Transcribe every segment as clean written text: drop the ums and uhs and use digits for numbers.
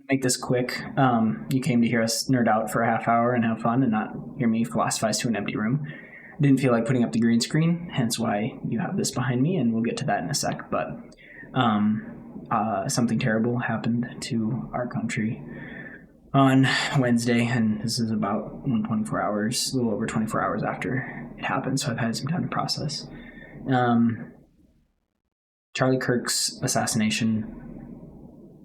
Make this quick. You came to hear us nerd out for a half hour and have fun and not hear me philosophize to an empty room. Didn't feel like putting up the green screen, hence why you have this behind me, and we'll get to that in a sec. But something terrible happened to our country on Wednesday, and this is about 24 hours, a little over 24 hours after it happened, so I've had some time to process. Charlie Kirk's assassination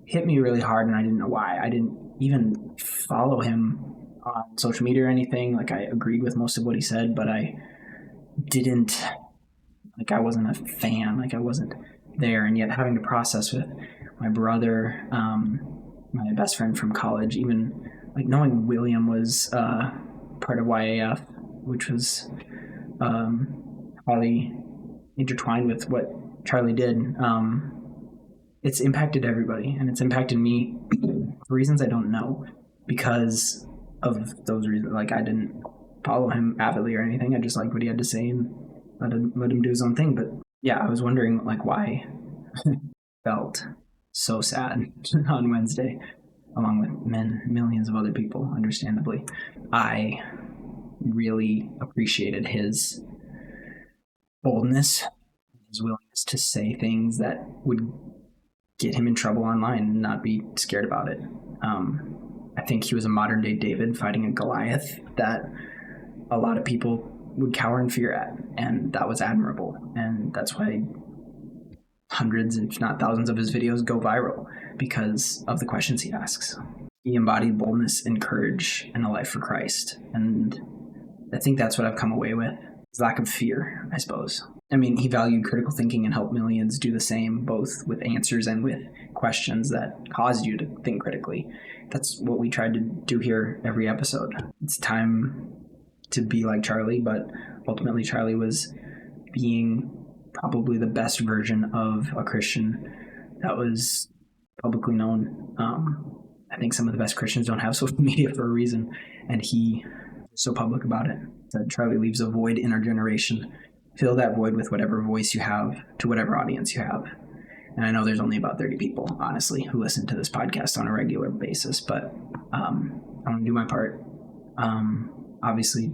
hit me really hard, and I didn't know why. I didn't even follow him on social media or anything. Like, I agreed with most of what he said, but I didn't, like, I wasn't a fan. Like, I wasn't there, and yet having to process with my brother, my best friend from college, even, like, knowing William was part of YAF, which was highly intertwined with what Charlie did, it's impacted everybody, and it's impacted me for reasons I don't know, because of those reasons. Like, I didn't follow him avidly or anything. I just liked what he had to say and let him do his own thing. But yeah, I was wondering, like, why I felt so sad on Wednesday, along with millions of other people, understandably. I really appreciated his boldness, his willingness to say things that would get him in trouble online and not be scared about it. I think he was a modern day David fighting a Goliath that a lot of people would cower in fear at, and that was admirable. And that's why hundreds, if not thousands, of his videos go viral, because of the questions he asks. He embodied boldness and courage and a life for Christ. And I think that's what I've come away with. His lack of fear, I suppose. I mean, he valued critical thinking and helped millions do the same, both with answers and with questions that caused you to think critically. That's what we tried to do here every episode. It's time to be like Charlie, but ultimately Charlie was being probably the best version of a Christian that was publicly known. I think some of the best Christians don't have social media for a reason, and he was so public about it. That Charlie leaves a void in our generation. Fill that void with whatever voice you have to whatever audience you have. And I know there's only about 30 people, honestly, who listen to this podcast on a regular basis, but I'm going to do my part. Obviously,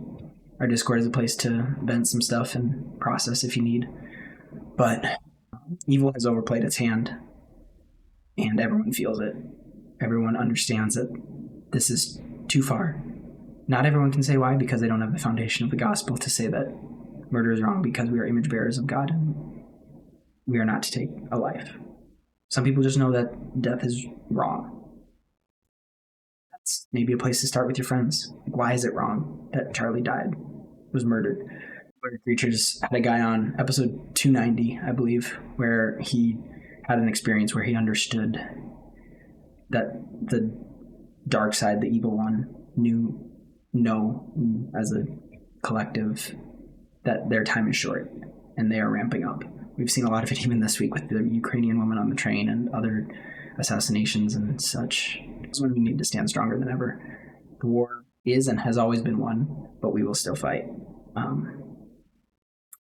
our Discord is a place to vent some stuff and process if you need. But evil has overplayed its hand, and everyone feels it. Everyone understands that this is too far. Not everyone can say why, because they don't have the foundation of the gospel to say that murder is wrong, because we are image bearers of God and we are not to take a life. Some people just know that death is wrong. That's maybe a place to start with your friends. Like, why is it wrong that Charlie died, was murdered? Murder Creatures had a guy on episode 290, I believe, where he had an experience where he understood that the dark side, the evil one, know as a collective that their time is short and they are ramping up. We've seen a lot of it even this week with the Ukrainian woman on the train and other assassinations and such. It's when we need to stand stronger than ever. The war is and has always been won, but we will still fight.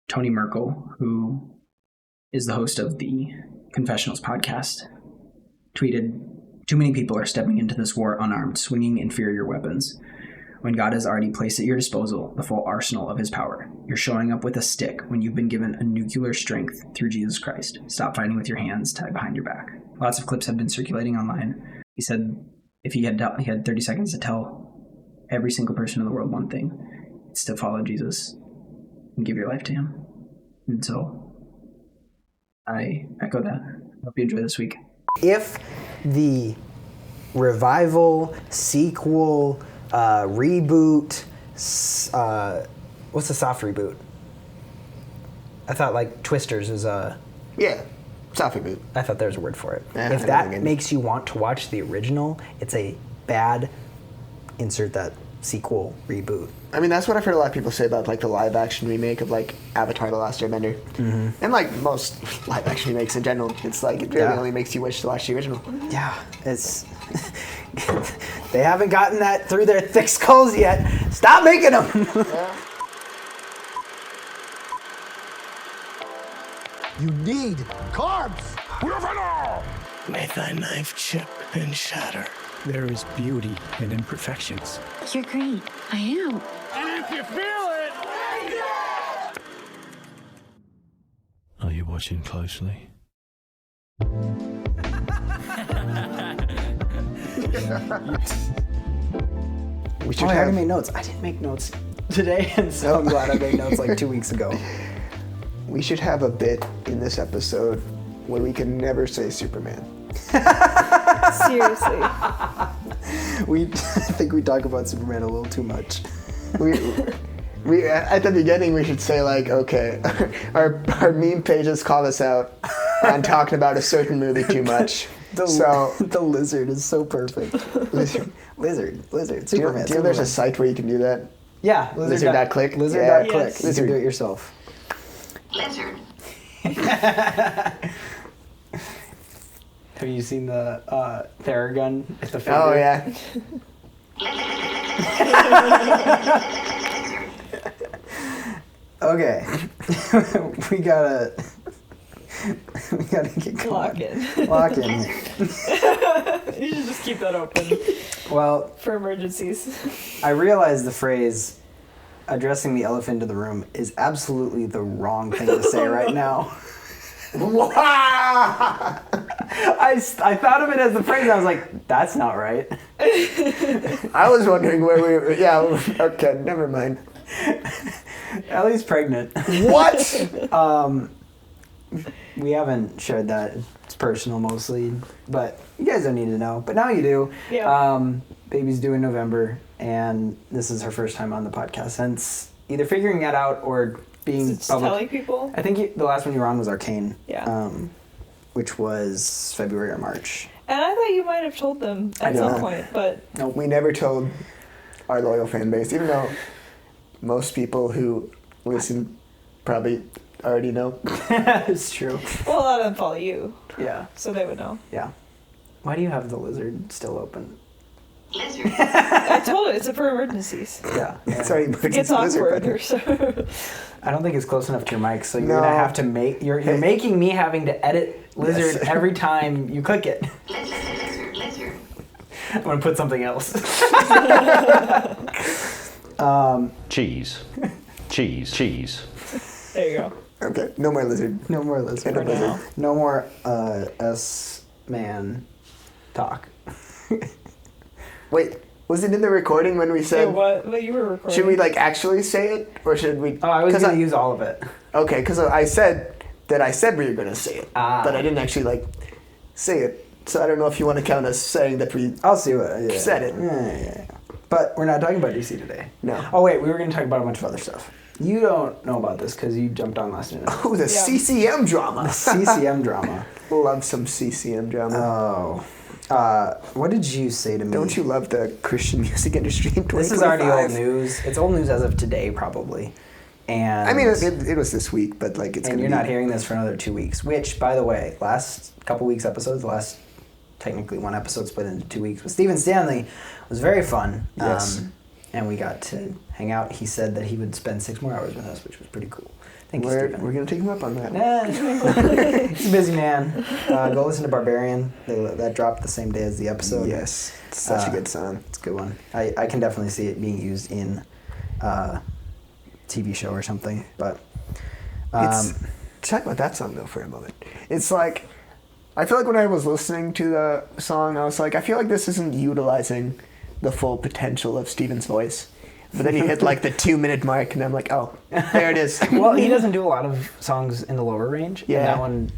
Tony Merkel, who is the host of the Confessionals podcast, tweeted, "Too many people are stepping into this war unarmed, swinging inferior weapons, when God has already placed at your disposal the full arsenal of his power. You're showing up with a stick when you've been given a nuclear strength through Jesus Christ. Stop fighting with your hands tied behind your back." Lots of clips have been circulating online. He said if he had 30 seconds to tell every single person in the world one thing, it's to follow Jesus and give your life to him. And so I echo that. Hope you enjoy this week. If the revival, sequel, reboot, what's the soft reboot? I thought like Twisters is a... Yeah, soft reboot. I thought there was a word for it. Yeah, if that makes you want to watch the original, it's a bad insert that sequel reboot. I mean, that's what I've heard a lot of people say about like the live action remake of like Avatar: The Last Airbender. Mm-hmm. And like most live action remakes in general, it's like it really only makes you wish to watch the original. Yeah, it's... They haven't gotten that through their thick skulls yet. Stop making them! You need carbs! May thy knife chip and shatter. There is beauty in imperfections. You're great. I am. And if you feel it, are you watching closely? We should Oh, I already have, made notes. I didn't make notes today, and so I'm glad I made notes like 2 weeks ago. we should have a bit in this episode where we can never say Superman. Seriously. I think we talk about Superman a little too much. We at the beginning we should say like, okay, our meme pages call us out on talking about a certain movie too much. The lizard is so perfect. Lizard. Lizard. Do you Superman. know there's a site where you can do that? Yeah, Lizard.click? Lizard.click. Yes. You can do it yourself. Lizard. Have you seen the Theragun at the finger? Oh yeah. Okay. we gotta get going. Lock in. Lock in. You should just keep that open Well, for emergencies. I realize the phrase addressing the elephant in the room is absolutely the wrong thing to say right now. I thought of it as the phrase. I was like, that's not right. I was wondering where we were. Yeah, okay, never mind. Ellie's pregnant. What? We haven't shared that. It's personal mostly, but you guys don't need to know. But now you do. Yeah. Baby's due in November, and this is her first time on the podcast since either figuring that out or being Just public. telling people. I think the last one you were on was Arcane. Yeah. Which was February or March. And I thought you might have told them I at some know. point, but We never told our loyal fan base, even though most people who listen probably already know. It's true. well, a lot of them follow you, Yeah. so they would know. Yeah. Why do you have the lizard still open? Lizard. I told it it's for emergencies. Yeah. Sorry, It gets awkward or so. I don't think it's close enough to your mic, so you're No. gonna have to make. You're making me having to edit lizard Yes. every time you click it. Lizard. I'm gonna put something else. Cheese. Cheese. There you go. Okay, no more lizard. No more lizard. For now. No more S-man talk. Wait, was it in the recording when we Hey, said? what you were recording? Should we like actually say it, or should we? Oh, I was 'cause gonna use all of it. Okay, because I said we were gonna say it, but I didn't actually like say it. So I don't know if you want to count us saying that we I'll see what. Yeah. said it. Yeah. But we're not talking about DC today. No. Oh wait, we were gonna talk about a bunch of other stuff. You don't know about this because you jumped on last minute. Oh, the CCM drama. CCM drama. Love some CCM drama. Oh. What did you say to me? Don't you love the Christian music industry in 2025? This is already old news. It's old news as of today, probably. And I mean, it was this week, but like it's. and gonna you're be, not hearing this for another 2 weeks. Which, by the way, last couple weeks episodes, the last technically one episode split into 2 weeks with Stephen Stanley was very fun. Yes. And we got to hang out. He said that he would spend 6 more hours with us, which was pretty cool. Thank you, We're Stephen. gonna take him up on that. Nah. He's a busy man. Go listen to Barbarian. That dropped the same day as the episode. Yes, it's such a good song. It's a good one. I can definitely see it being used in a TV show or something. But Talk about that song though for a moment. It's like, I feel like when I was listening to the song, I was like, I feel like this isn't utilizing the full potential of Steven's voice. But then you hit like the 2-minute mark, and I'm like, oh, there it is. well, he doesn't do a lot of songs in the lower range. Yeah. And that one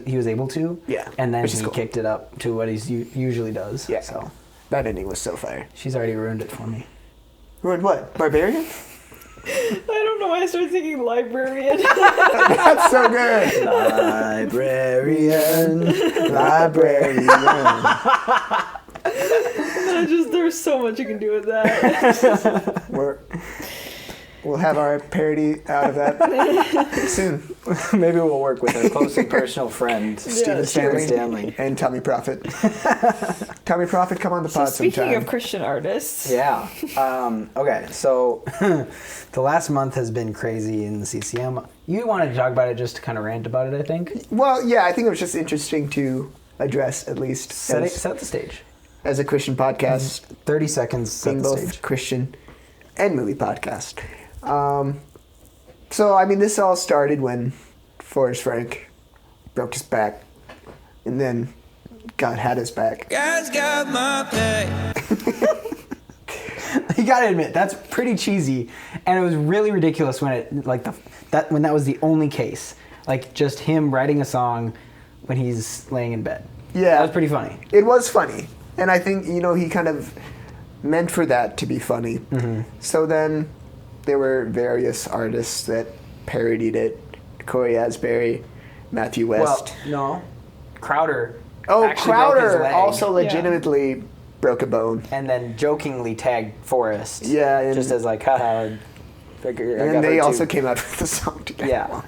he was able to. Yeah, And then which is he cool. kicked it up to what he usually does. Yeah. So That ending was so fire. she's already ruined it for me. Ruined what? Barbarian? I don't know why I started thinking librarian. That's so good. Librarian. There's so much you can do with that. We'll have our parody out of that soon. Maybe we'll work with our close and personal friend, Stephen Stanley. And Tommy Prophet. Tommy Prophet, come on the pod Speaking sometime. of Christian artists, Yeah. Okay, so the last month has been crazy in the CCM. You wanted to talk about it just to kind of rant about it, I think. Well, yeah, I think it was just interesting to address at least. Set the stage. as a Christian podcast, 30 seconds set being the both stage. Christian and movie podcast. So, I mean, this all started when Forrest Frank broke his back, and then God had his back. God's got my back. You gotta admit, that's pretty cheesy, and it was really ridiculous when when that was the only case. Like, just him writing a song when he's laying in bed. Yeah. That was pretty funny. It was funny. And I think, he kind of meant for that to be funny. Mm-hmm. So then there were various artists that parodied it. Corey Asbury, Matthew West. Well, no. Crowder. Oh, actually broke his Crowder leg, also legitimately broke a bone. and then jokingly tagged Forrest. Yeah, and- just as like, haha. Figure, I And got they her also too. came out with the song together. Yeah.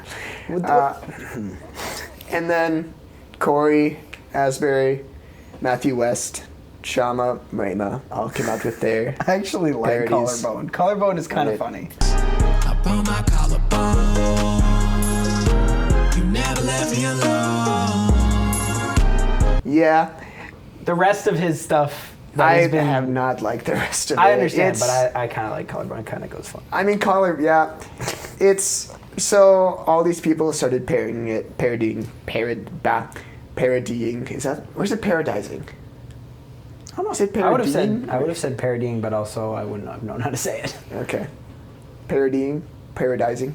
And then Corey Asbury, Matthew West, Shama, Rama all came out with their I actually like parodies. Collarbone. Collarbone is kind of Right. funny. Up on my collarbone. You never left me alone. Yeah, The rest of his stuff. that I has been, have not liked the rest of it. I understand, It's- but I kind of like Collarbone. It kind of goes fun. I mean, yeah. It's so all these people started parodying. Is that, or is it parodizing? I don't know. Is it I would have parodying? said parodying, but also I wouldn't have known how to say it. Okay, parodizing,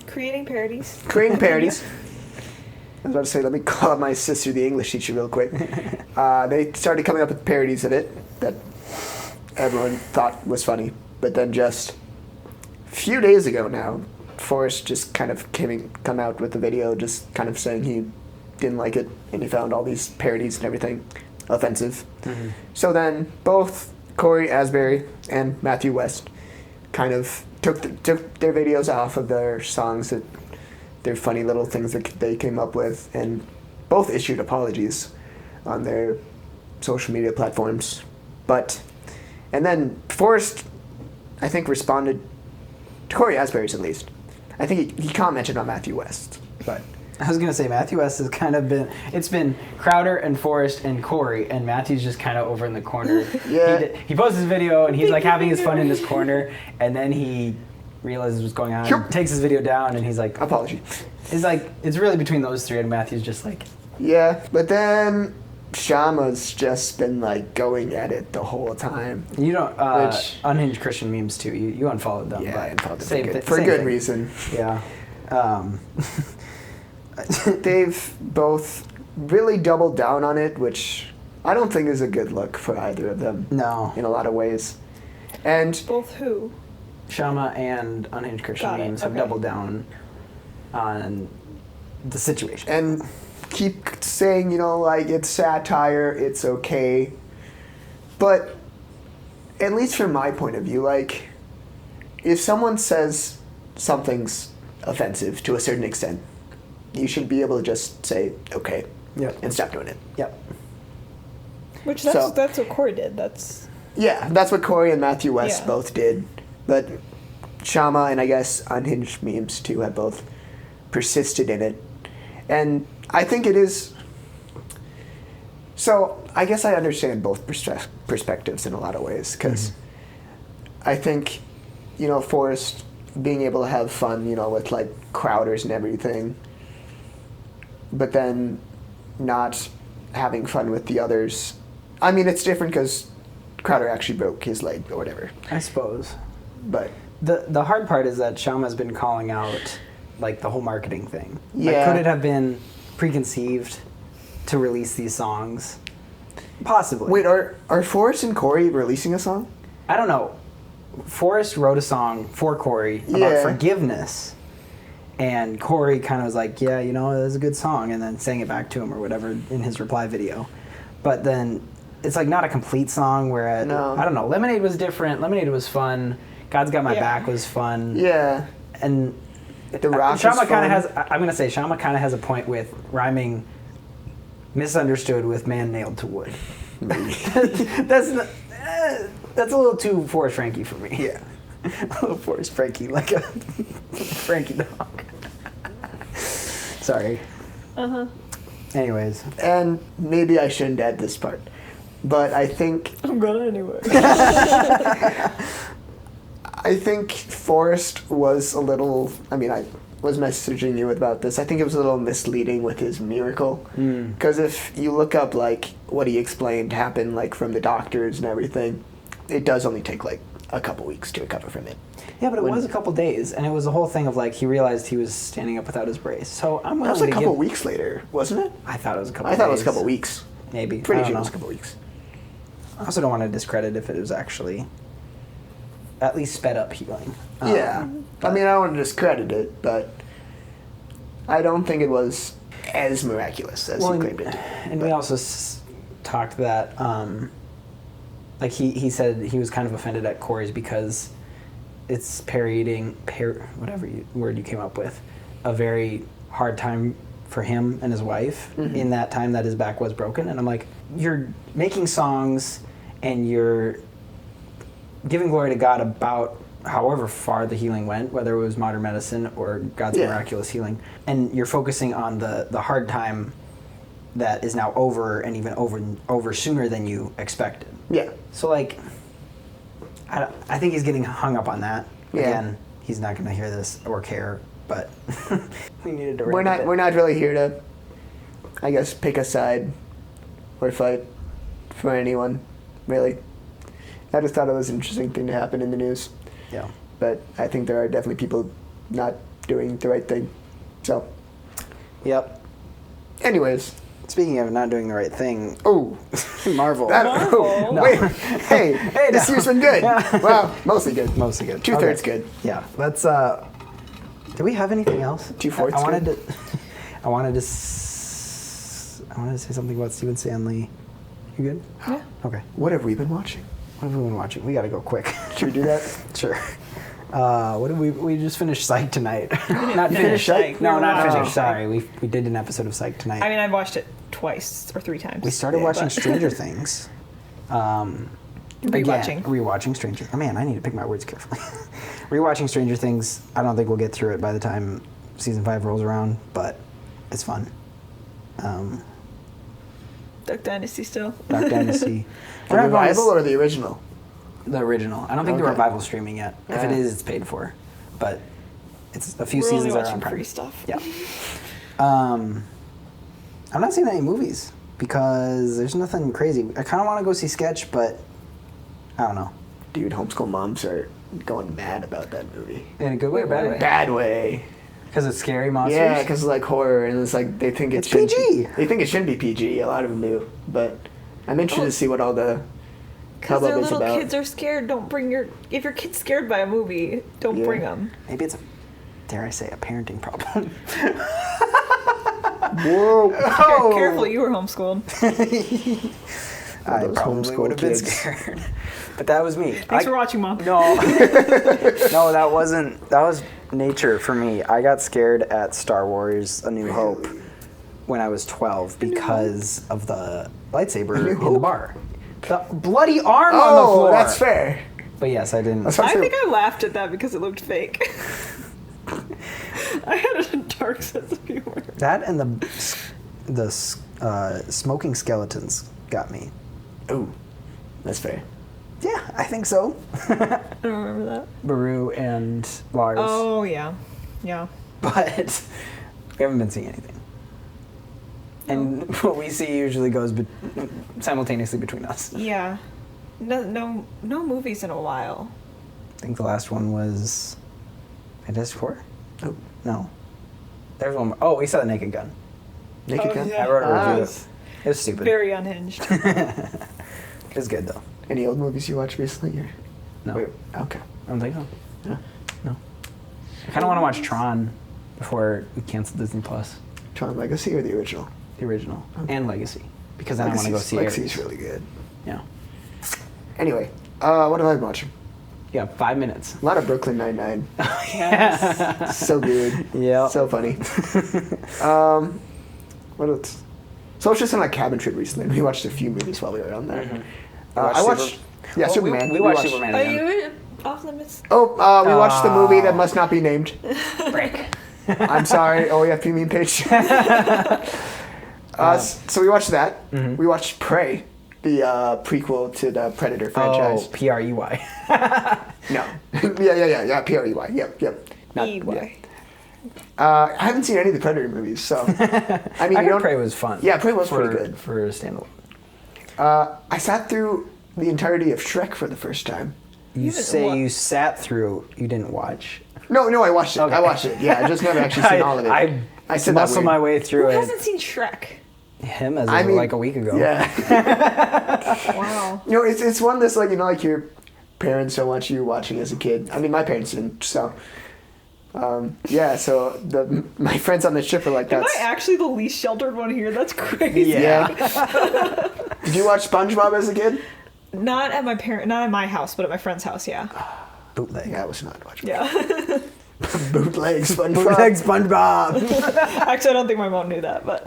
Creating parodies. creating parodies. I was about to say, let me call up my sister, the English teacher, real quick. They started coming up with parodies of it that everyone thought was funny, but then just a few days ago now, Forrest just kind of come out with a video just kind of saying he didn't like it and he found all these parodies and everything offensive. Mm-hmm. So then both Corey Asbury and Matthew West kind of took their videos off of their songs, that their funny little things that they came up with, and both issued apologies on their social media platforms. And then Forrest, I think, responded to Corey Asbury's at least. I think he commented on Matthew West, but I was gonna say Matthew West has kind of been Crowder and Forrest and Corey, and Matthew's just kind of over in the corner. Yeah. He posts his video and he's like having his fun in his corner, and then he realizes what's going on, Yep. takes his video down, and he's like, apology. it's really between those three, and Matthew's just like, Yeah, but then Shama's just been like going at it the whole time. you don't Which- unhinged Christian memes too. You unfollowed them, Yeah, but and probably same for same good thing. reason. Yeah. They've both really doubled down on it, which I don't think is a good look for either of them. No. In a lot of ways. And Both who? Shama and unhinged Christian Got it, memes have okay. doubled down on the situation. and keep saying, like, it's satire, it's okay. But at least from my point of view, like, if someone says something's offensive to a certain extent, you should be able to just say, okay, Yep. and stop doing it. Yep. Which So- that's what Corey did. That's Yeah, that's what Corey and Matthew West Yeah. both did. But Shama and I guess Unhinged Memes too have both persisted in it. And I think it is... So, I guess I understand both perspectives in a lot of ways, because I think, Forrest being able to have fun, with, like, Crowders and everything, but then not having fun with the others. I mean, it's different because Crowder actually broke his leg or whatever, I suppose. but... The hard part is that Shama's been calling out like the whole marketing thing. Like, Yeah. could it have been preconceived to release these songs? Possibly. Wait, are Forrest and Corey releasing a song? I don't know. Forrest wrote a song for Corey about Yeah. forgiveness, and Corey kind of was like, "Yeah, it was a good song," and then sang it back to him or whatever in his reply video. But then it's like not a complete song. Where No. I don't know. Lemonade was different. Lemonade was fun. God's Got My Yeah. Back was fun. Yeah. And The Rock Shama is kind fun. of has. I'm gonna say Shama kind of has a point with rhyming misunderstood with man nailed to wood. that's not, that's a little too Forrest Frankie for me. Yeah. A little Forrest Frankie, like a Frankie dog. Sorry. uh-huh. Anyways, And maybe I shouldn't add this part. But I think I'm going anywhere. I think Forrest was a little. I mean, I was messaging you about this. I think it was a little misleading with his miracle. Because if you look up like what he explained happened like from the doctors and everything, it does only take like a couple weeks to recover from it. Yeah, but it was a couple days, and it was a whole thing of like he realized he was standing up without his brace. So I'm willing That was a to couple give... weeks later, wasn't it? I thought it was a couple. I thought it was days. a couple weeks. Maybe. Pretty I sure don't it was a know. couple weeks. I also don't want to discredit if it was actually at least sped up healing. Yeah. I mean, I don't want to discredit it, but I don't think it was as miraculous as you claimed it. And we also talked that, like he said he was kind of offended at Corey's because it's parodying, whatever word you came up with, a very hard time for him and his wife in that time that his back was broken. And I'm like, you're making songs and you're giving glory to God about however far the healing went, whether it was modern medicine or God's miraculous healing, and you're focusing on the hard time that is now over and even over sooner than you expected. Yeah. So like, I think he's getting hung up on that. Yeah. Again, he's not going to hear this or care, but we needed to. We're not really here to, I guess, pick a side or fight for anyone, really. I just thought it was an interesting thing to happen in the news. Yeah. But I think there are definitely people not doing the right thing. So. Yep. Anyways. Speaking of not doing the right thing. Oh. Marvel. Marvel. Wait. Hey. This year's been good. Well, mostly good. Mostly good. 2/3 good. Yeah. Let's. Do we have anything else? 2/4 I wanted good. to. I wanted to say something about Stephen Stanley. You good? Yeah. Okay. What have we been watching? What have we been watching? We got to go quick. Should we do that? Sure. What did we just finished Psych tonight? Not finished Psych. No, not watching finished. Psych. Sorry, we did an episode of Psych tonight. I mean, I've watched it twice or 3 times. We started watching Stranger Things. Rewatching. Rewatching Stranger. Oh man, I need to pick my words carefully. Rewatching Stranger Things. I don't think we'll get through it by the time season 5 rolls around, but it's fun. Duck Dynasty still. Duck Dynasty. The revival or the original? The original. I don't think the Okay. revival's streaming yet. If it is, it's paid for. But it's a few We're seasons only are on watching Prime. free stuff. Yeah. I'm not seeing any movies because there's nothing crazy. I kind of want to go see Sketch, but I don't know. Dude, homeschool moms are going mad about that movie. In a good way or bad way? Bad way. Because it's scary monsters? Yeah, because it's like horror, and it's like they think It's shouldn't PG. They think it shouldn't be PG. A lot of them do, but I'm interested to see what all the Because their hubbub is little about. kids are scared. Don't bring if your kid's scared by a movie, don't Yeah. bring them. Maybe it's, dare I say, a parenting problem. Whoa! Careful, you were homeschooled. I those probably homeschool would have been kids. scared. But that was me. Thanks for watching, Mom. No. No, that wasn't. That was nature for me. I got scared at Star Wars A New Hope when I was 12 because of the lightsaber in the bar. The bloody arm on the Oh, floor. that's fair. But yes, I didn't. That's what I I'm think saying. I laughed at that because it looked fake. I had a dark sense of humor. That and the smoking skeletons got me. Ooh, that's fair. Yeah, I think so. I don't remember that. Baru and Lars. Oh, yeah. Yeah. But we haven't been seeing anything. And what we see usually goes simultaneously between us. Yeah. No movies in a while. I think the last one was Fantastic Four? Oh. No. There's one more. Oh, we saw The Naked Gun. Naked Gun? yeah. I wrote a review. Ah. It was stupid. Very unhinged. It was good, though. Any old movies you watched recently? Or? No. Wait, okay. I don't think so. Yeah. No. I kind of want to watch Tron before we cancel Disney Plus. Tron Legacy or the original? The original. And Legacy. Because then I want to go see Legacy's Ares. really good. Yeah. Anyway, what have I been watching? Yeah, 5 minutes. A lot of Brooklyn Nine-Nine. Yes. So good. Yeah. So funny. What else? So I was just on a cabin trip recently, and we watched a few movies while we were on there. I watched... Yeah, Oh, Superman. We watched Superman Are again. you off limits? Oh, we watched the movie that must not be named. Break. I'm sorry. Oh, yeah, meme page. So we watched that. We watched Prey. the prequel to the Predator franchise. Oh, Prey. No. Yeah. Prey. Yep. Not, EY. I haven't seen any of the Predator movies, so I mean, I heard Prey was fun. Yeah, Prey was for, pretty good. for a standalone. I sat through the entirety of Shrek for the first time. You say you sat through, you didn't watch. No, I watched it. Okay. I watched it. Yeah, I just never actually seen all of it. I said that muscled weird. my way through Who it. hasn't seen Shrek? Him as I mean, like a week ago. Yeah. Wow. You know, it's one that's like, you know, like your parents don't want you watching as a kid. I mean, my parents didn't, so. Yeah, so my friends on the ship are like, Am that's. I actually the least sheltered one here? That's crazy. Yeah. Did you watch SpongeBob as a kid? Not at my house, but at my friend's house. Yeah. Bootleg. Yeah, I was not watching. Yeah. Bootleg SpongeBob. Bootleg SpongeBob. Actually, I don't think my mom knew that, but.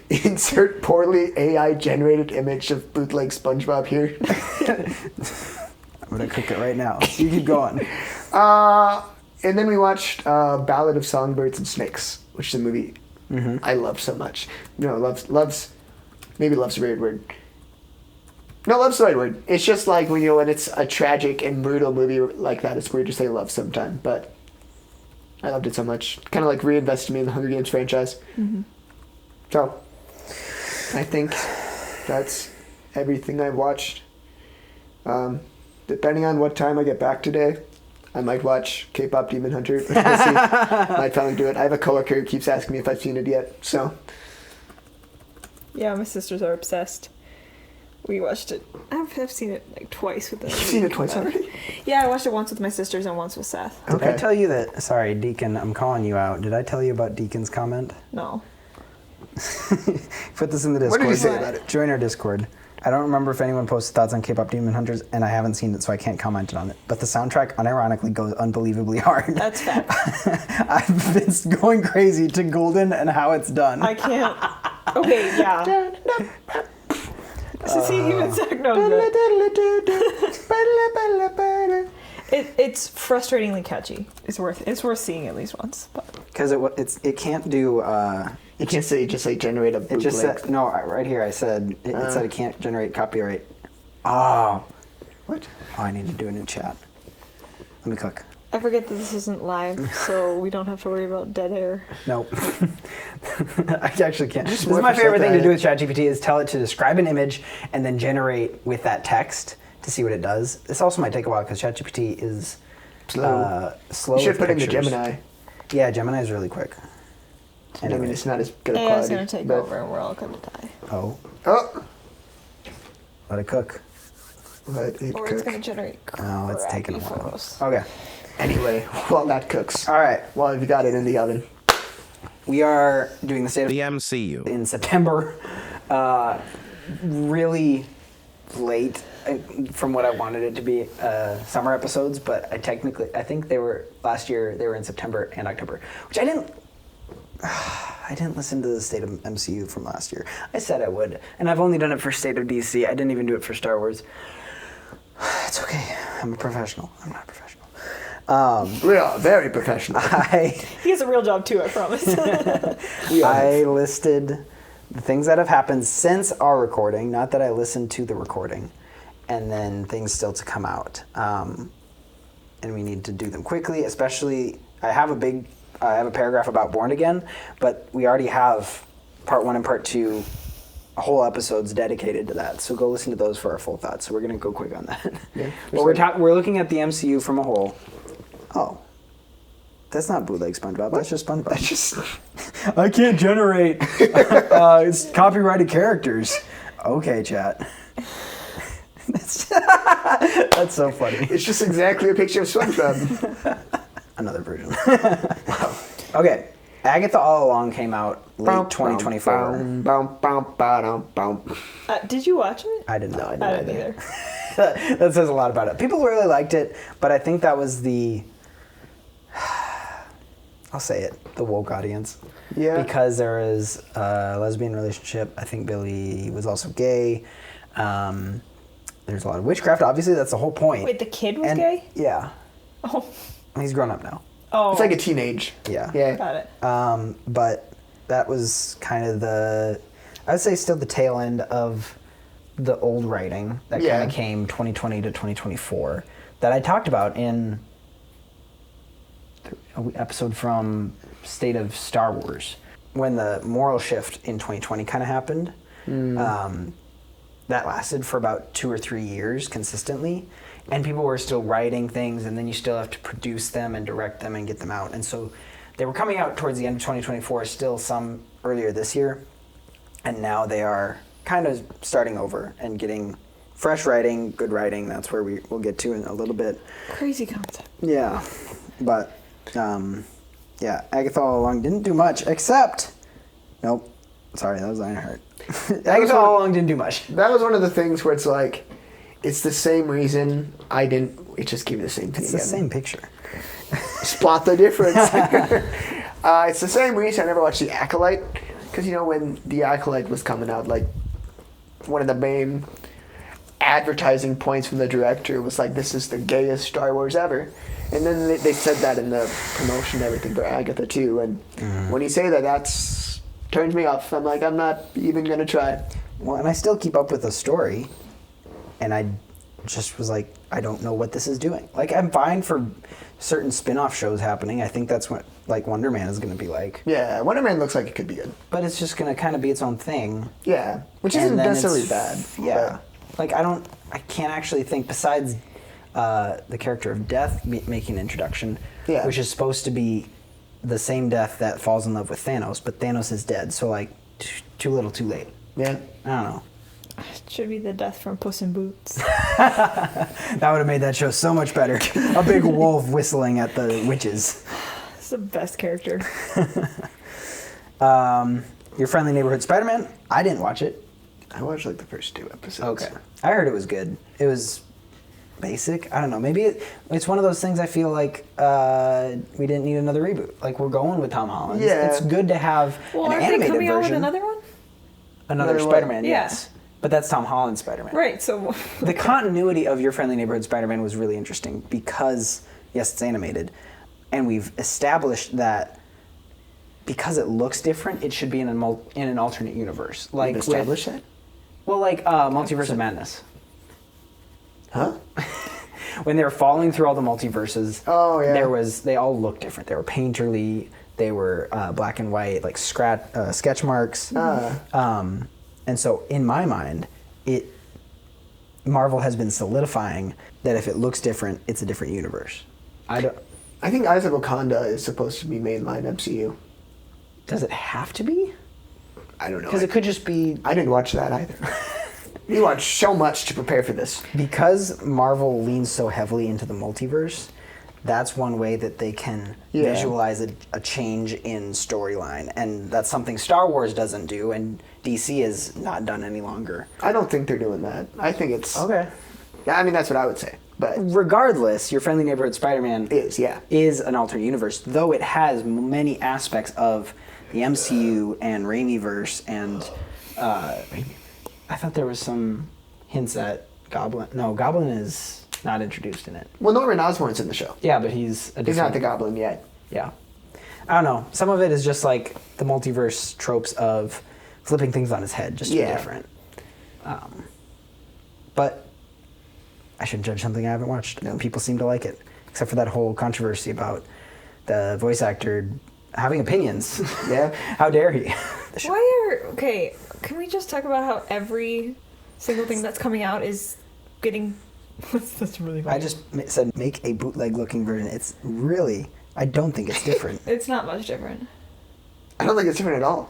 Insert poorly AI generated image of bootleg SpongeBob here. I'm gonna cook it right now. You keep going. And then we watched Ballad of Songbirds and Snakes, which is a movie I love so much. No, loves, maybe love's the right word. No, love's the right word. It's just like when when it's a tragic and brutal movie like that, it's weird to say love sometime. But I loved it so much. Kind of like reinvested me in the Hunger Games franchise. Mm-hmm. So I think that's everything I've watched. Depending on what time I get back today, I might watch K-pop Demon Hunter. We'll see. Might finally do it. I have a coworker who keeps asking me if I've seen it yet. So Yeah, my sisters are obsessed. We watched it. I've seen it like twice with them. you've seen it twice already. Yeah, I watched it once with my sisters and once with Seth. Did I tell you that? Sorry, Deacon. I'm calling you out. Did I tell you about Deacon's comment? No. Put this in the Discord. What did you say about it? Join our Discord. I don't remember if anyone posted thoughts on K-pop Demon Hunters, and I haven't seen it, so I can't comment on it. But the soundtrack, unironically, goes unbelievably hard. That's fact. I've been going crazy to Golden and how it's done. I can't. Okay, yeah. So see, even Zach knows that. It's frustratingly catchy. It's worth seeing at least once. Because it can't do. You can't say just like generate a It bootleg. just said no. Right here, I said it said it can't generate copyright. Oh. What? Oh, I need to do a new chat. Let me cook. I forget that this isn't live, so we don't have to worry about dead air. Nope. I actually can't. This is more my for favorite thing to Seth. do with ChatGPT is tell it to describe an image and then generate with that text to see what it does. This also might take a while because ChatGPT is Slow. slow. You should with put in the pictures. Gemini. Yeah, Gemini is really quick. I mean, it's not as good a AI's quality. gonna take but- over and we're all gonna die. Oh, Oh, let it cook. let it Or it's cook. gonna generate Oh, it's taking a crappy while. photos. Okay. Anyway, while that cooks, All right. while you've got it in the oven. We are doing the state of The MCU. in September. Really late from what I wanted it to be summer episodes, but I think they were last year. They were in September and October, which I didn't listen to the State of MCU from last year. I said I would, and I've only done it for State of DC. I didn't even do it for Star Wars. It's okay. I'm a professional. I'm not a professional. We are very professional. He has a real job too, I promise. I listed the things that have happened since our recording, not that I listened to the recording, and then things still to come out. And we need to do them quickly, especially I have a paragraph about Born Again, but we already have part 1 and part 2 whole episodes dedicated to that. So go listen to those for our full thoughts. So we're going to go quick on that. Yeah, but we're looking at the MCU from a whole. Oh. That's not bootleg SpongeBob. That's just SpongeBob. That's just I can't generate it's copyrighted characters. Okay, chat. That's so funny. it's just exactly a picture of SpongeBob. Another version. Okay. Agatha All Along came out late 2024. Did you watch it? I did not. I didn't either. That says a lot about it. People really liked it, but I think that was I'll say it, the woke audience. Yeah. Because there is a lesbian relationship. I think Billy was also gay. There's a lot of witchcraft. Obviously, that's the whole point. Wait, the kid was gay? Yeah. Oh. He's grown up now. Oh. It's like a teenage. Yeah. Yeah. Got it. But that was kind of I would say still the tail end of the old writing that kind of came 2020 to 2024 that I talked about in an episode from State of Star Wars when the moral shift in 2020 kind of happened. That lasted for about 2 or 3 years consistently, and people were still writing things, and then you still have to produce them and direct them and get them out. And so they were coming out towards the end of 2024, still some earlier this year, and now they are kind of starting over and getting fresh writing, good writing. That's where we'll get to in a little bit. Crazy concept. Yeah, but yeah, Agatha all along didn't do much except, nope, sorry, that was Ironheart. Agatha all along didn't do much. That was one of the things where it's like, it's the same reason I didn't. It just gave me the same thing. It's the same picture. Spot the difference. It's the same reason I never watched The Acolyte, because when The Acolyte was coming out, like one of the main advertising points from the director was like, this is the gayest Star Wars ever. And then they said that in the promotion and everything for Agatha too. And when you say that, that's turns me off. I'm like, I'm not even gonna try. Well, and I still keep up with the story, and I just was like, I don't know what this is doing. Like, I'm fine for certain spin-off shows happening. I think that's what like Wonder Man is gonna be like. Yeah, Wonder Man looks like it could be good. But it's just gonna kind of be its own thing. Yeah, which And isn't then necessarily it's- bad. Yeah. Like, I can't actually think, besides the character of Death making an introduction, which is supposed to be the same Death that falls in love with Thanos, but Thanos is dead, so like, too little too late. Yeah. I don't know. It should be the Death from Puss in Boots. That would have made that show so much better. A big wolf whistling at the witches. It's the best character. Your Friendly Neighborhood Spider-Man? I didn't watch it. I watched like the first 2 episodes. Okay. I heard it was good. It was basic. I don't know. Maybe it's one of those things I feel like we didn't need another reboot. Like, we're going with Tom Holland. Yeah. It's good to have Well, an aren't they animated coming out with version. another one? Another Another Spider-Man, one? Yeah. yes. But that's Tom Holland's Spider-Man. Right, so... The continuity of Your Friendly Neighborhood Spider-Man was really interesting because, yes, it's animated, and we've established that because it looks different, it should be in an alternate universe. Like, You've established that? Well, like Multiverse of Madness. Huh? When they were falling through all the multiverses, Oh, yeah. they all looked different. They were painterly, they were black and white, like sketch marks. And so, in my mind, Marvel has been solidifying that if it looks different, it's a different universe. I think Eyes of Wakanda is supposed to be mainline MCU. Does it have to be? I don't know. Because it could just be... I didn't watch that either. You watched so much to prepare for this. Because Marvel leans so heavily into the multiverse, that's one way that they can visualize a change in storyline. And that's something Star Wars doesn't do, and DC has not done any longer. I don't think they're doing that. I think it's... Okay. Yeah, I mean, that's what I would say. But regardless, Your Friendly Neighborhood Spider-Man is an alternate universe, though it has many aspects of the MCU and Raimi-verse, and I thought there was some hints at Goblin. No, Goblin is not introduced in it. Well, Norman Osborn's in the show. Yeah, but he's He's not the Goblin yet. Yeah. I don't know. Some of it is just like the multiverse tropes of flipping things on its head, just to be different. But I shouldn't judge something I haven't watched. No. People seem to like it, except for that whole controversy about the voice actor having opinions. Yeah. How dare he? Okay, can we just talk about how every single thing that's coming out is getting... That's really funny. I just said make a bootleg-looking version. It's really... I don't think it's different. It's not much different. I don't think it's different at all.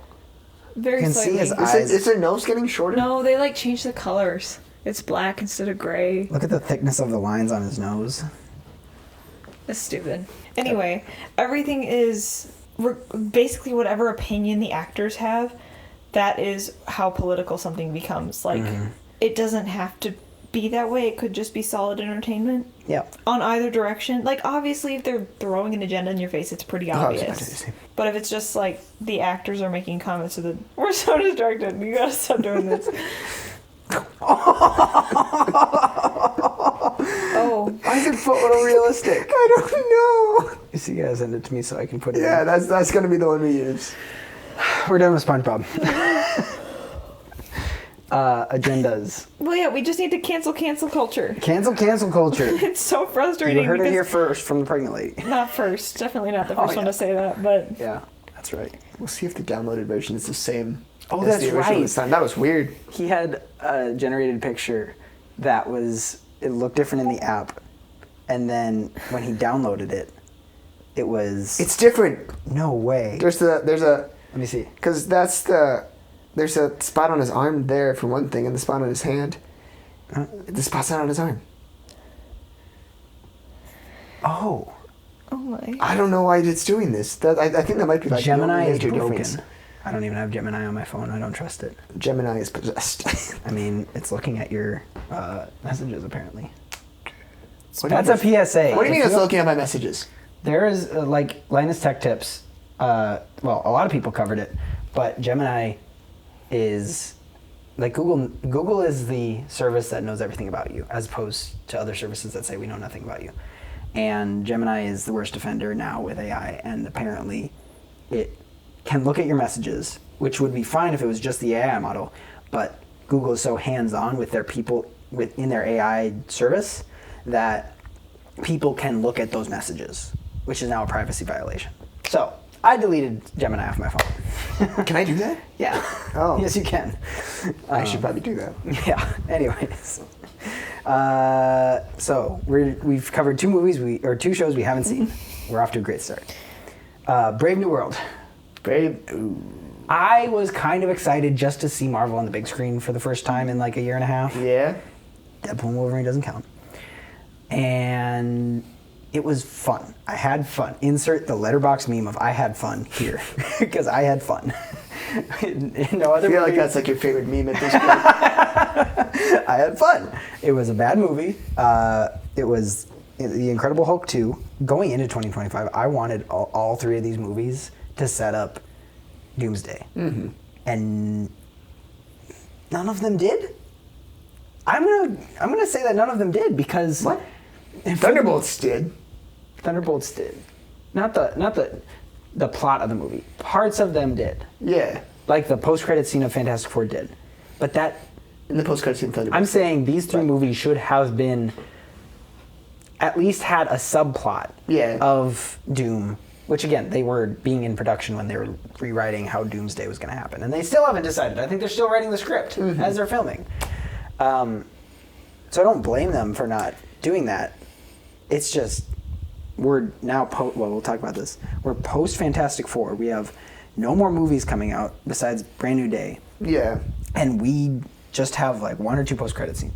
Very You can slightly. see his eyes. Is their nose getting shorter? No, they like changed the colors. It's black instead of gray. Look at the thickness of the lines on his nose. That's stupid. Anyway, everything is basically whatever opinion the actors have, that is how political something becomes. Like, it doesn't have to be that way. It could just be solid entertainment. Yeah. On either direction. Like, obviously, if they're throwing an agenda in your face, it's pretty obvious. But if it's just like the actors are making comments to the... We're so distracted. You gotta stop doing this. Oh. Why is it photorealistic? I don't know. You see, you gotta send it to me so I can put it Yeah, in. that's gonna be the one we use. We're done with SpongeBob. Agendas. Well, yeah, we just need to cancel culture. Cancel culture. It's so frustrating. You heard it because- here first from the pregnant lady. Not first. Definitely not the first one to say that, but... Yeah, that's right. We'll see if the downloaded version is the same. Oh, as that's the original right. this time. That was weird. He had a generated picture that it looked different in the app. And then when he downloaded it, it was... It's different. No way. There's a Let me see. because there's a spot on his arm there for one thing, and the spot on his hand. The spot's not on his arm. Oh. Oh my. I don't know why it's doing this. I think that might be like Gemini no is major broken. difference. I don't even have Gemini on my phone. I don't trust it. Gemini is possessed. I mean, it's looking at your messages, apparently. What That's do you a PSA. What do you mean If it's looking at my messages? There is, like, Linus Tech Tips. Well, a lot of people covered it, but Gemini is... Like, Google is the service that knows everything about you, as opposed to other services that say we know nothing about you. And Gemini is the worst offender now with AI, and apparently it can look at your messages, which would be fine if it was just the AI model, but Google is so hands-on with their people within their AI service that people can look at those messages, which is now a privacy violation. So I deleted Gemini off my phone. Can I do that? Yeah. Oh. Yes, you can. I should probably do that. Yeah. Anyways, so we've covered two shows we haven't seen. We're off to a great start. Brave New World. I was kind of excited just to see Marvel on the big screen for the first time in like a year and a half. Yeah. Deadpool and Wolverine doesn't count. And it was fun. I had fun. Insert the letterbox meme of I had fun here because I had fun. No other I feel like movie- that's like your favorite meme at this point. I had fun. It was a bad movie. It was The Incredible Hulk 2. Going into 2025, I wanted all three of these movies to set up Doomsday. Mm-hmm. And none of them did. I'm gonna say that none of them did because What? Thunderbolts did. Thunderbolts did. Not the plot of the movie. Parts of them did. Yeah. Like the post-credit scene of Fantastic Four did. But that In the post-credit scene, Thunderbolts. I'm saying these three movies should have been at least had a subplot Yeah. of Doom, which again, they were being in production when they were rewriting how Doomsday was going to happen. And they still haven't decided. I think they're still writing the script as they're filming. So I don't blame them for not doing that. It's just, we're now, we'll talk about this. We're post Fantastic Four. We have no more movies coming out besides Brand New Day. Yeah. And we just have like one or two post-credit scenes.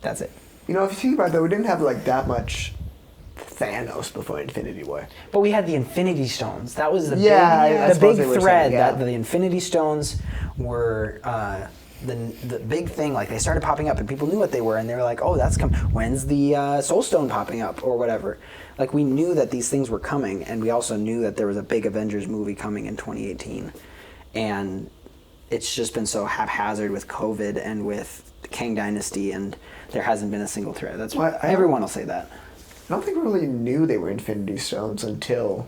That's it. You know, if you think about it, though, we didn't have like that much Thanos before Infinity War. But we had the Infinity Stones. That was the Yeah, I big suppose they were thread saying, yeah. that the Infinity Stones were the big thing. Like they started popping up, and people knew what they were, and they were like, "Oh, that's when's the Soul Stone popping up or whatever?" Like we knew that these things were coming, and we also knew that there was a big Avengers movie coming in 2018, and it's just been so haphazard with COVID and with the Kang Dynasty, and there hasn't been a single thread. That's why everyone will say that. I don't think we really knew they were Infinity Stones until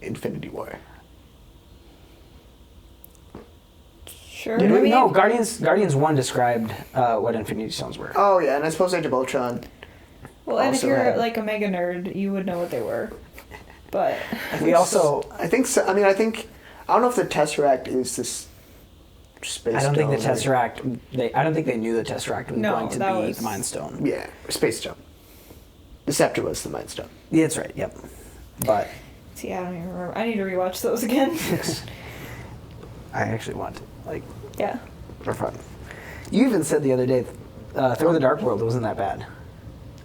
Infinity War. Sure. Did I we? mean, No, Guardians 1 described what Infinity Stones were. Oh yeah, and I suppose Age of Ultron. well, and if also you're had- like a mega nerd, you would know what they were. But We also... I think so. I mean, I don't know if the Tesseract is this space. I don't think the stone or- Tesseract... I don't think they knew the Tesseract was No, going to that be was- the Mind Stone. Yeah, Space Stone. The Scepter was the Mind Stone. Yeah, that's right, yep. But see, I don't even remember. I need to rewatch those again. I actually want to. Like, Yeah. they're fun. You even said the other day, Thor the Dark World wasn't that bad.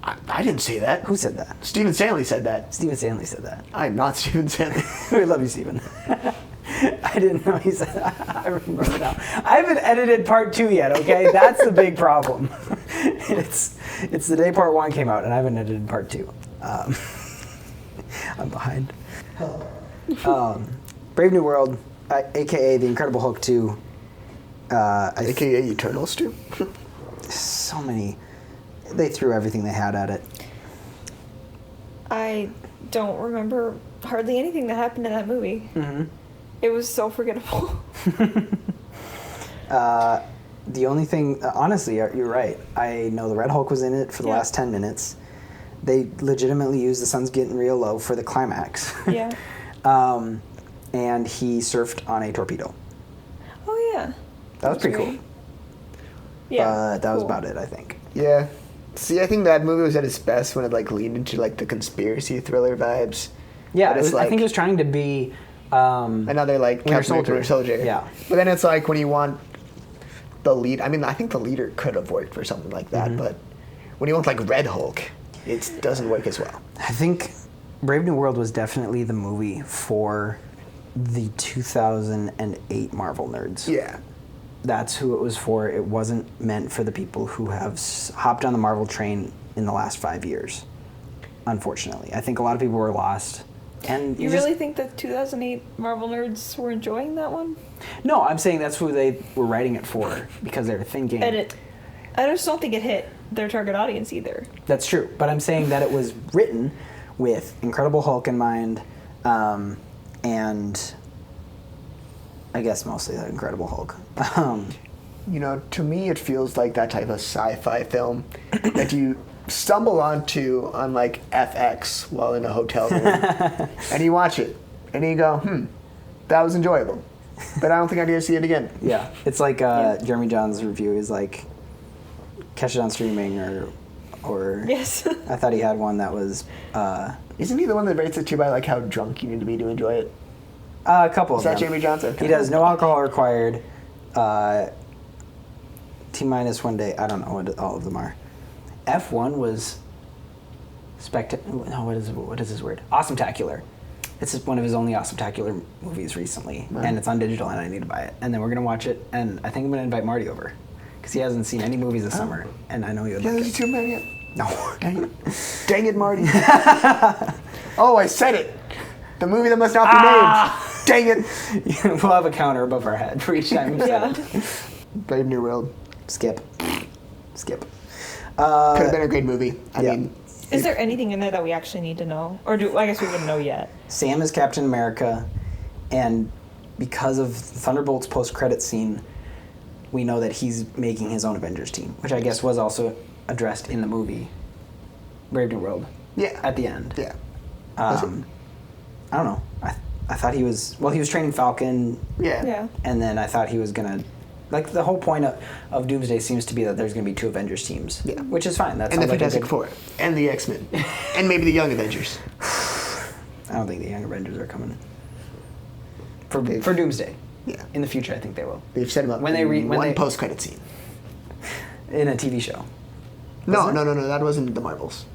I didn't say that. Who said that? Stephen Stanley said that. Stephen Stanley said that. I'm not Stephen Stanley. We love you, Stephen. I didn't know he said that. I remember now. I haven't edited part 2 yet, okay? That's the big problem. It's the day part 1 came out, and I haven't edited part 2. I'm behind. Brave New World, a.k.a. The Incredible Hulk 2. AKA Eternals too. So many. They threw everything they had at it. I don't remember hardly anything that happened in that movie. Mm-hmm. It was so forgettable. The only thing, honestly, you're right. I know the Red Hulk was in it for the last 10 minutes. They legitimately used the sun's getting real low for the climax. Yeah. And he surfed on a torpedo. Oh yeah. That was pretty cool. Yeah. But that was cool. about it, I think. Yeah. See, I think that movie was at its best when it like leaned into like the conspiracy thriller vibes. Yeah, But it's I think like- it was trying to be Another like Winter Captain Soldier. Winter Soldier. Yeah. But then it's like when you want the lead. I mean, I think the leader could have worked for something like that, but when you want like Red Hulk, it doesn't work as well. I think Brave New World was definitely the movie for the 2008 Marvel nerds. Yeah. That's who it was for. It wasn't meant for the people who have hopped on the Marvel train in the last 5 years. Unfortunately, I think a lot of people were lost. And You really think that 2008 Marvel nerds were enjoying that one? No, I'm saying that's who they were writing it for because they were thinking. And I just don't think it hit their target audience either. That's true, but I'm saying that it was written with Incredible Hulk in mind, and I guess mostly the Incredible Hulk. You know, to me, it feels like that type of sci-fi film that you stumble onto on like FX while in a hotel room, and you watch it, and you go, that was enjoyable, but I don't think I need to see it again. Yeah, it's like Jeremy John's review is like, catch it on streaming or Yes. I thought he had one that was Isn't he the one that rates it too by like how drunk you need to be to enjoy it? a couple Is of that them. Jeremy Johnson? He does no alcohol required. T-minus 1 day. I don't know what all of them are. F1 was No, what is his word? Awesome-tacular. It's one of his only Awesome-tacular movies recently, and it's on digital, and I need to buy it. And then we're gonna watch it, and I think I'm gonna invite Marty over because he hasn't seen any movies this summer, and I know he would Yeah, like there's it. too many yet. No. Dang it. Dang it, Marty. Oh, I said it. The movie that must not be named. Dang it. We'll have a counter above our head for each time we said Yeah. it. Brave New World. Skip. Could have been a great movie. I yeah. mean, Is there anything in there that we actually need to know? Or I guess we wouldn't know yet. Sam is Captain America, and because of Thunderbolt's post-credit scene, we know that he's making his own Avengers team, which I guess was also addressed in the movie Brave New World. Yeah. At the end. yeah. I don't know. I thought he was training Falcon, Yeah. Yeah. and then I thought he was gonna. Like, the whole point of Doomsday seems to be that there's going to be 2 Avengers teams. Yeah. Which is fine. That And the sounds like a Fantastic good- Four. And the X-Men. And maybe the Young Avengers. I don't think the Young Avengers are coming. For Doomsday. Yeah. In the future, I think they will. They've set him up When they in when one they- post-credit scene. In a TV show. No, that wasn't the Marvels.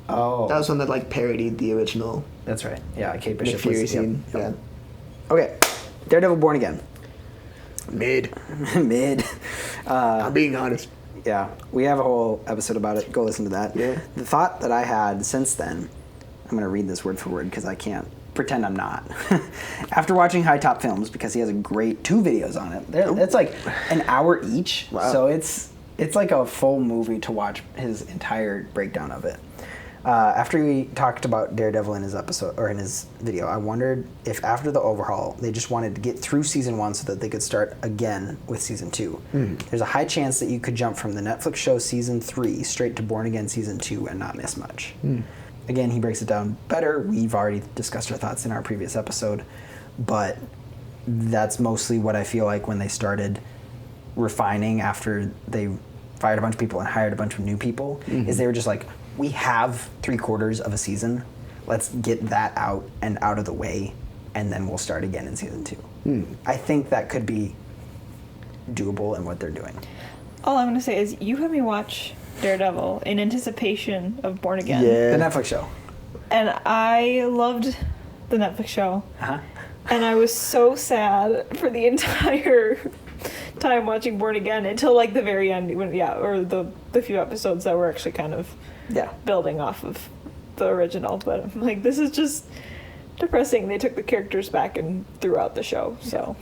Oh. That was one that like parodied the original That's right. Yeah, Kate Nick Bishop Fury was scene. yep. Yeah. Okay. Daredevil Born Again. Mid. Mid. I'm being honest. Yeah, we have a whole episode about it. Go listen to that. Yeah. The thought that I had since then, I'm going to read this word for word because I can't pretend I'm not. After watching High Top Films, because he has a great 2 videos on it. It's like an hour each, Wow. so it's like a full movie to watch his entire breakdown of it. After we talked about Daredevil in his episode or in his video, I wondered if after the overhaul they just wanted to get through season 1 so that they could start again with season 2. There's a high chance that you could jump from the Netflix show season 3 straight to Born Again season 2 and not miss much. Again, he breaks it down better. We've already discussed our thoughts in our previous episode, but that's mostly what I feel like when they started refining after they fired a bunch of people and hired a bunch of new people, is they were just like, we have 3/4 of a season. Let's get that out and out of the way, and then we'll start again in season 2. I think that could be doable in what they're doing. All I'm going to say is you had me watch Daredevil in anticipation of Born Again. The Netflix show. And I loved the Netflix show. Uh-huh. And I was so sad for the entire time watching Born Again until like the very end, or the few episodes that were actually kind of building off of the original. But I'm like, this is just depressing. They took the characters back and threw out the show. So,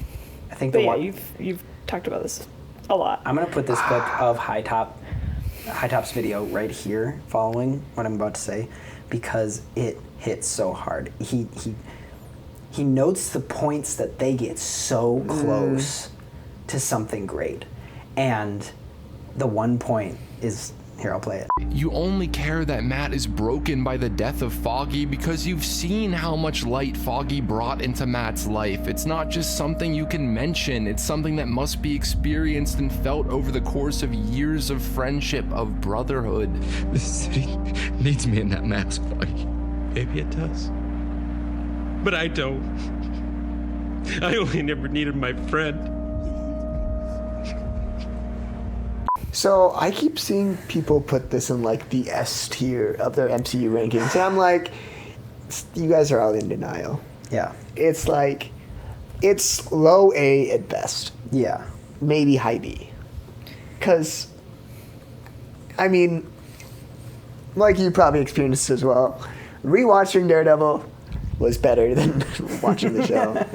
I think but you've talked about this a lot. I'm gonna put this clip of High Top's video right here, following what I'm about to say, because it hits so hard. He notes the points that they get so close to something great, And the one point is, here, I'll play it. You only care that Matt is broken by the death of Foggy because you've seen how much light Foggy brought into Matt's life. It's not just something you can mention, it's something that must be experienced and felt over the course of years of friendship, of brotherhood. The city needs me in that mask, Foggy. Maybe it does. But I don't. I only never needed my friend. So I keep seeing people put this in like the S tier of their MCU rankings, and I'm like, you guys are all in denial. Yeah. It's like, it's low A at best. Yeah. Maybe high B. Because, I mean, like you probably experienced as well, rewatching Daredevil was better than watching the show.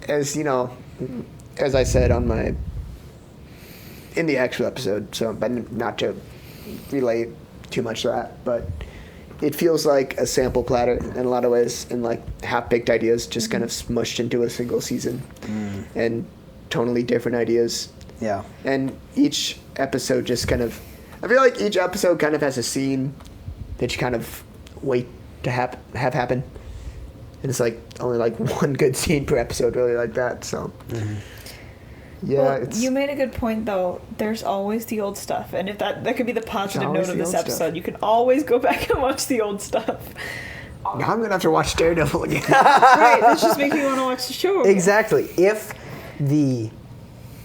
As you know, as I said in the actual episode, so but not to relate too much to that, but it feels like a sample platter in a lot of ways, and like half-baked ideas just kind of smushed into a single season, and tonally different ideas. Yeah. And each episode just kind of, I feel like each episode kind of has a scene that you kind of wait to have happen, and it's like only like one good scene per episode, really, like that. So. Yeah, well, you made a good point though. There's always the old stuff, and if that could be the positive note of this episode, stuff. You can always go back and watch the old stuff. Now I'm gonna have to watch Daredevil again. Right, this just makes me want to watch the show again. Exactly. If the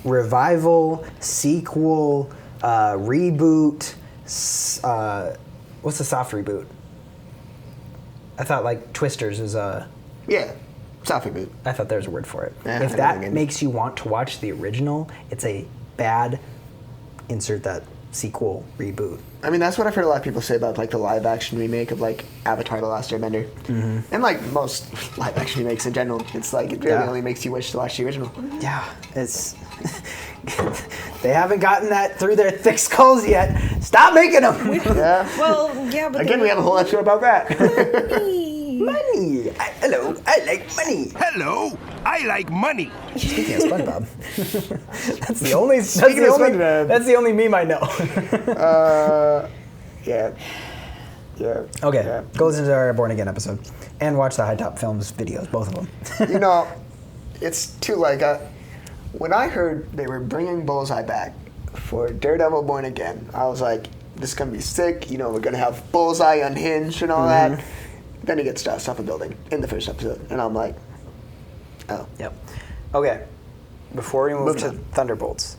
revival, sequel, reboot, what's the soft reboot? I thought like Twisters is a... Yeah. Soft reboot. I thought there was a word for it. Yeah, if that makes you want to watch the original, it's a bad insert that sequel reboot. I mean, that's what I've heard a lot of people say about like the live action remake of like Avatar: The Last Airbender, and like most live action remakes in general. It's like it really only makes you wish to watch the original. Yeah, it's they haven't gotten that through their thick skulls yet. Stop making them. Yeah. Well, yeah, but again, we have a whole episode about that. Money. Hello, I like money. Hello, I like money. Speaking of SpongeBob, that's the only meme I know. Yeah. Okay, yeah. Goes into our Born Again episode, and watch the High Top Films videos, both of them. You know, it's too like when I heard they were bringing Bullseye back for Daredevil Born Again, I was like, this is gonna be sick. You know, we're gonna have Bullseye unhinged and all that. Then he gets tossed off a building in the first episode, and I'm like, oh. Yep. Okay. Before we move to Thunderbolts,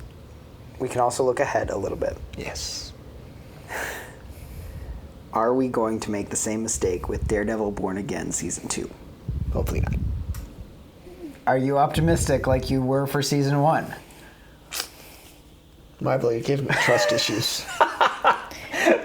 we can also look ahead a little bit. Yes. Are we going to make the same mistake with Daredevil Born Again Season 2? Hopefully not. Are you optimistic like you were for Season 1? Marvel, you gave me trust issues.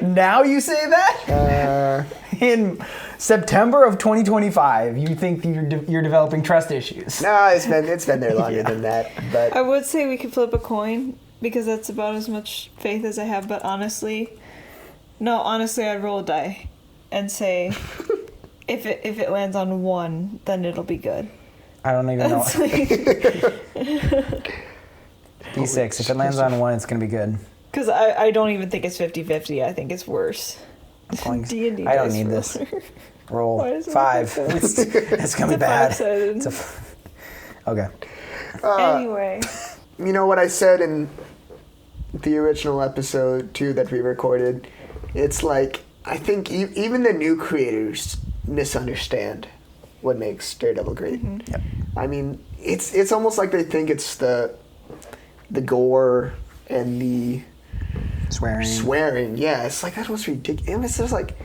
Now you say that? In September of 2025, you think you're developing trust issues? No, it's been there longer than that. But I would say we could flip a coin because that's about as much faith as I have. But honestly, I'd roll a die and say if it lands on 1, then it'll be good. I don't even know. D6. If it lands on 1, it's gonna be good. Because I don't even think it's 50-50. I think it's worse. D&D I don't need this. Roll 5. It's gonna be bad. Okay. Anyway. You know what I said in the original episode too that we recorded? It's like I think even the new creators misunderstand what makes Daredevil great. Yep. I mean, it's almost like they think it's the gore and the swearing. Yeah, it's like that was ridiculous. It's just like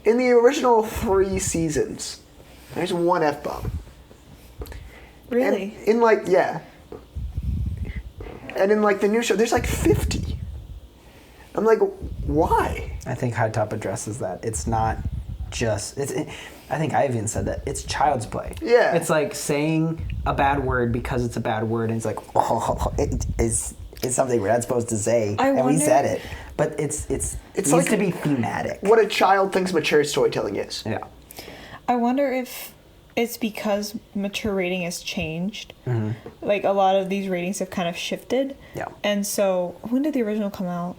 in the original 3 seasons, there's 1 F-bomb. Really? And in like and in like the new show, there's like 50. I'm like, why? I think High Top addresses that. It's not just I think I even said that it's child's play. Yeah. It's like saying a bad word because it's a bad word, and it's like, oh, it's something we're not supposed to say, and we said it. But it needs like to be thematic. What a child thinks mature storytelling is. Yeah. I wonder if it's because mature rating has changed. Mm-hmm. Like, a lot of these ratings have kind of shifted. Yeah. And so, when did the original come out?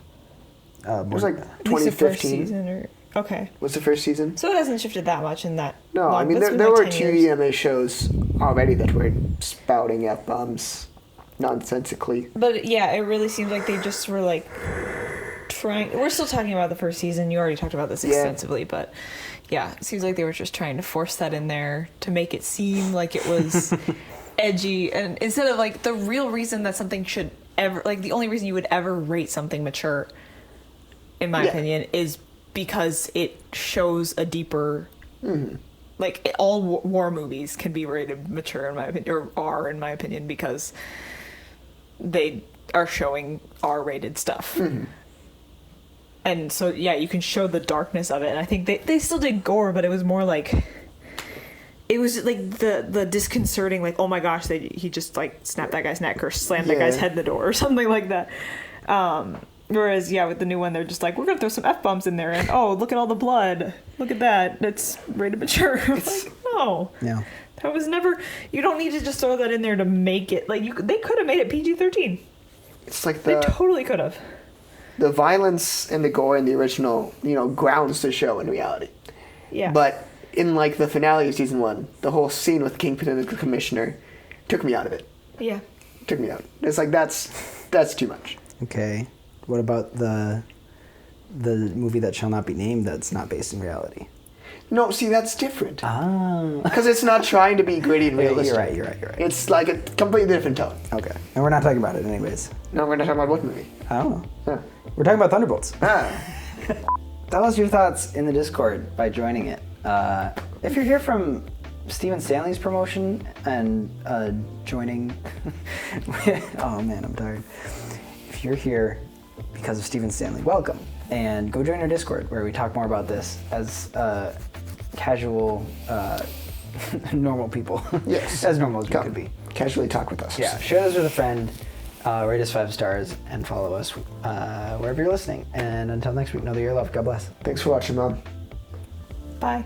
It was like At least the first 2015. season, or okay. Was the first season? So it hasn't shifted that much in that. No, long. I mean That's there been like were 10 two years. EMA shows already that were spouting F-bombs nonsensically. But yeah, it really seems like they just were like trying. We're still talking about the first season. You already talked about this extensively, but yeah, it seems like they were just trying to force that in there to make it seem like it was edgy, and instead of like the real reason that something should ever, like the only reason you would ever rate something mature, in my opinion, is because it shows a deeper. Like, all war movies can be rated mature, in my opinion, or are, in my opinion, because they are showing R-rated stuff. And so, yeah, you can show the darkness of it. And I think they still did gore, but it was more like... It was like the disconcerting, like, oh my gosh, he just, like, snapped that guy's neck or slammed that guy's head in the door or something like that. Whereas, yeah, with the new one, they're just like, we're going to throw some F-bombs in there, and, oh, look at all the blood. Look at that. It's rated mature. It's like, no. Yeah. That was never... You don't need to just throw that in there to make it... Like, they could have made it PG-13. It's like They totally could have. the violence and the gore in the original, grounds the show in reality. Yeah. But in, like, the finale of season 1, the whole scene with Kingpin and the Commissioner took me out of it. Yeah. Took me out. It's like, that's too much. Okay. What about the movie that shall not be named that's not based in reality? No, see, that's different. Oh. Because it's not trying to be gritty and realistic. You're right. It's like a completely different tone. Okay. And we're not talking about it anyways. No, we're not talking about what movie? Oh. Yeah. We're talking about Thunderbolts. Ah. Tell us your thoughts in the Discord by joining it. If you're here from Steven Stanley's promotion and joining... oh man, I'm tired. If you're here because of Steven Stanley, welcome. And go join our Discord where we talk more about this as casual, normal people. Yes. As normal as we could be. Casually talk with us. Yeah, share this with a friend, rate us 5 stars, and follow us wherever you're listening. And until next week, know that you're loved. God bless. Thanks for watching, Mom. Bye.